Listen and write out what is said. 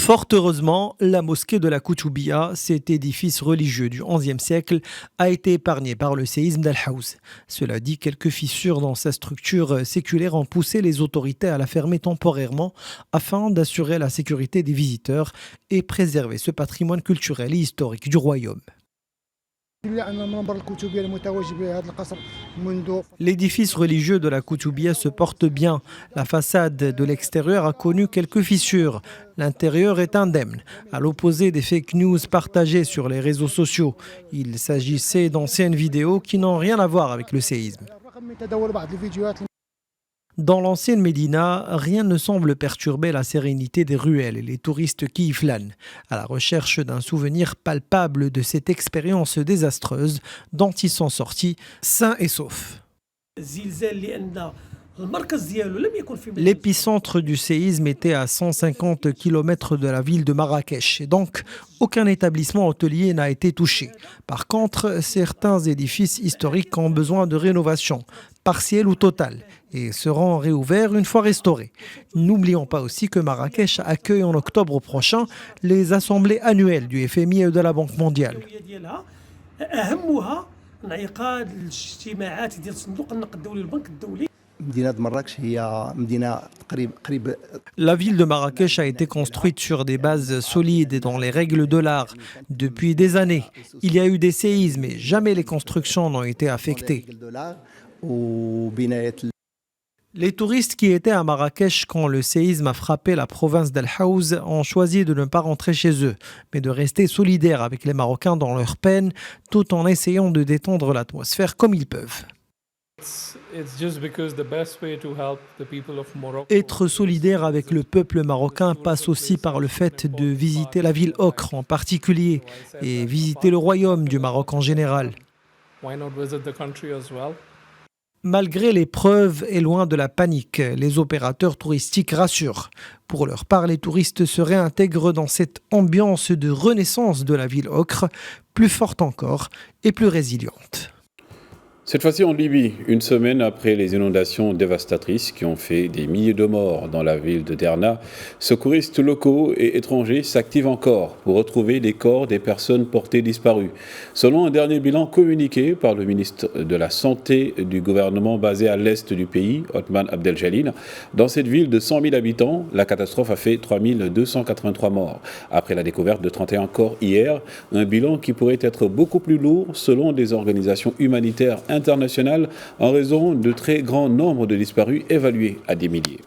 Fort heureusement, la mosquée de la Koutoubia, cet édifice religieux du XIe siècle, a été épargné par le séisme d'Al-Haouz. Cela dit, quelques fissures dans sa structure séculaire ont poussé les autorités à la fermer temporairement afin d'assurer la sécurité des visiteurs et préserver ce patrimoine culturel et historique du royaume. L'édifice religieux de la Koutoubia se porte bien. La façade de l'extérieur a connu quelques fissures. L'intérieur est indemne, à l'opposé des fake news partagées sur les réseaux sociaux. Il s'agissait d'anciennes vidéos qui n'ont rien à voir avec le séisme. Dans l'ancienne Médina, rien ne semble perturber la sérénité des ruelles et les touristes qui y flânent, à la recherche d'un souvenir palpable de cette expérience désastreuse dont ils sont sortis sains et saufs. L'épicentre du séisme était à 150 km de la ville de Marrakech et donc aucun établissement hôtelier n'a été touché. Par contre, certains édifices historiques ont besoin de rénovation, partielle ou totale, et seront réouverts une fois restaurés. N'oublions pas aussi que Marrakech accueille en octobre prochain les assemblées annuelles du FMI et de la Banque mondiale. La ville de Marrakech a été construite sur des bases solides et dans les règles de l'art. Depuis des années, il y a eu des séismes, mais jamais les constructions n'ont été affectées. Les touristes qui étaient à Marrakech quand le séisme a frappé la province d'Al-Haouz ont choisi de ne pas rentrer chez eux, mais de rester solidaires avec les Marocains dans leur peine, tout en essayant de détendre l'atmosphère comme ils peuvent. Être solidaire avec le peuple marocain passe aussi par le fait de visiter la ville ocre en particulier et visiter le royaume du Maroc en général. Malgré l'épreuve et loin de la panique, les opérateurs touristiques rassurent. Pour leur part, les touristes se réintègrent dans cette ambiance de renaissance de la ville ocre, plus forte encore et plus résiliente. Cette fois-ci en Libye, une semaine après les inondations dévastatrices qui ont fait des milliers de morts dans la ville de Derna, secouristes locaux et étrangers s'activent encore pour retrouver les corps des personnes portées disparues. Selon un dernier bilan communiqué par le ministre de la Santé du gouvernement basé à l'est du pays, Othman Abdeljalil, dans cette ville de 100 000 habitants, la catastrophe a fait 3 283 morts. Après la découverte de 31 corps hier, un bilan qui pourrait être beaucoup plus lourd selon des organisations humanitaires internationales en raison de très grand nombre de disparus évalués à des milliers.